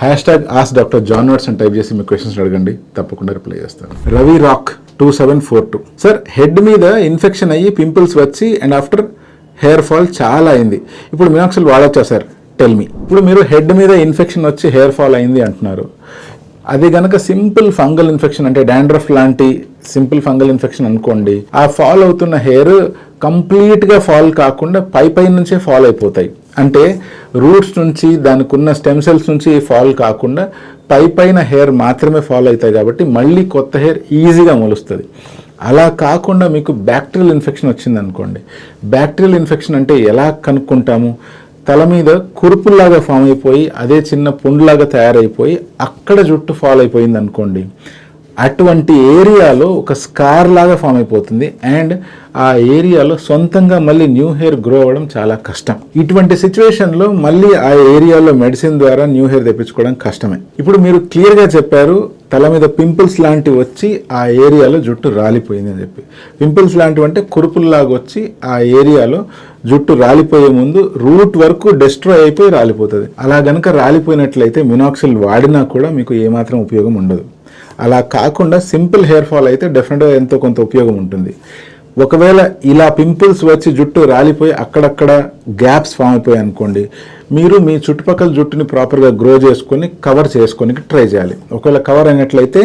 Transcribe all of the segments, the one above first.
#AskDr. John Watts అని type చేసి మీ questions అడగండి, తప్పకుండా రిప్లై చేస్తాను. రవి రాక్ 2742 సార్, హెడ్ మీద ఇన్ఫెక్షన్ అయ్యి పింపుల్స్ వచ్చి అండ్ ఆఫ్టర్ హెయిర్ ఫాల్ చాలా అయింది, ఇప్పుడు మినాక్సిల్ వాడచ్చా సార్? Tell me. ఇప్పుడు మీరు హెడ్ మీద ఇన్ఫెక్షన్ వచ్చి హెయిర్ ఫాల్ అయింది అంటున్నారు. అది కనుక సింపుల్ ఫంగల్ ఇన్ఫెక్షన్ అంటే డాండ్రఫ్ లాంటి సింపుల్ ఫంగల్ ఇన్ఫెక్షన్ అనుకోండి, ఆ ఫాల్ అవుతున్న హెయిర్ కంప్లీట్గా ఫాల్ కాకుండా పై నుంచే ఫాల్ అయిపోతాయి. అంటే రూట్స్ నుంచి దానికి ఉన్న స్టెమ్ సెల్స్ నుంచి ఫాల్ కాకుండా పైన హెయిర్ మాత్రమే ఫాల్ అవుతాయి, కాబట్టి మళ్ళీ కొత్త హెయిర్ ఈజీగా మొలుస్తుంది. అలా కాకుండా మీకు బ్యాక్టీరియల్ ఇన్ఫెక్షన్ వచ్చింది అనుకోండి. బ్యాక్టీరియల్ ఇన్ఫెక్షన్ అంటే ఎలా కనుక్కుంటాము? తల మీద కురుపుల్లాగా ఫామ్ అయిపోయి అదే చిన్న పుండ్లాగా తయారైపోయి అక్కడ జుట్టు ఫాల్ అయిపోయింది అనుకోండి, అటువంటి ఏరియాలో ఒక స్కార్ లాగా ఫామ్ అయిపోతుంది అండ్ ఆ ఏరియాలో సొంతంగా మళ్ళీ న్యూ హెయిర్ గ్రో అవ్వడం చాలా కష్టం. ఇటువంటి సిచ్యువేషన్లో మళ్ళీ ఆ ఏరియాలో మెడిసిన్ ద్వారా న్యూ హెయిర్ తెప్పించుకోవడం కష్టమే. ఇప్పుడు మీరు క్లియర్గా చెప్పారు తల మీద పింపుల్స్ లాంటివి వచ్చి ఆ ఏరియాలో జుట్టు రాలిపోయింది అని చెప్పి. పింపుల్స్ లాంటివి అంటే కురుపుల్లాగా వచ్చి ఆ ఏరియాలో జుట్టు రాలిపోయే ముందు రూట్ వరకు డిస్ట్రాయ్ అయిపోయి రాలిపోతుంది. అలా గనక రాలిపోయినట్లయితే మినాక్సిల్ వాడినా కూడా మీకు ఏమాత్రం ఉపయోగం ఉండదు. అలా కాకుండా సింపుల్ హెయిర్ ఫాల్ అయితే డెఫినెట్గా ఎంతో కొంత ఉపయోగం ఉంటుంది. ఒకవేళ ఇలా పింపుల్స్ వచ్చి జుట్టు రాలిపోయి అక్కడక్కడ గ్యాప్స్ ఫామ్ అయిపోయాయి అనుకోండి, మీరు మీ చుట్టుపక్కల జుట్టుని ప్రాపర్గా గ్రో చేసుకొని కవర్ చేసుకోనికి ట్రై చేయాలి. ఒకవేళ కవర్ అయినట్లయితే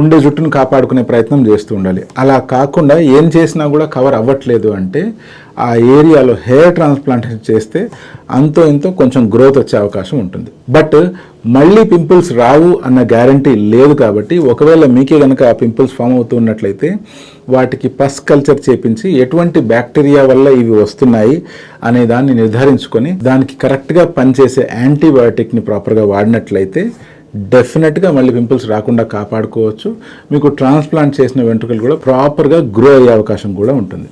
ఉండే జుట్టును కాపాడుకునే ప్రయత్నం చేస్తూ ఉండాలి. అలా కాకుండా ఏం చేసినా కూడా కవర్ అవ్వట్లేదు అంటే ఆ ఏరియాలో హెయిర్ ట్రాన్స్ప్లాంటేషన్ చేస్తే అంతో ఇంతో కొంచెం గ్రోత్ వచ్చే అవకాశం ఉంటుంది. బట్ మళ్ళీ పింపుల్స్ రావు అన్న గ్యారంటీ లేదు. కాబట్టి ఒకవేళ మీకే కనుక ఆ పింపుల్స్ ఫామ్ అవుతూ ఉన్నట్లయితే వాటికి పస్ కల్చర్ చేపించి ఎటువంటి బ్యాక్టీరియా వల్ల ఇవి వస్తున్నాయి అనే దాన్ని నిర్ధారించుకొని దానికి కరెక్ట్గా పనిచేసే యాంటీబయాటిక్ని ప్రాపర్గా వాడినట్లయితే డెఫినెట్గా మళ్ళీ పింపుల్స్ రాకుండా కాపాడుకోవచ్చు. మీకు ట్రాన్స్ప్లాంట్ చేసిన వెంట్రుకలు కూడా ప్రాపర్గా గ్రో అయ్యే అవకాశం కూడా ఉంటుంది.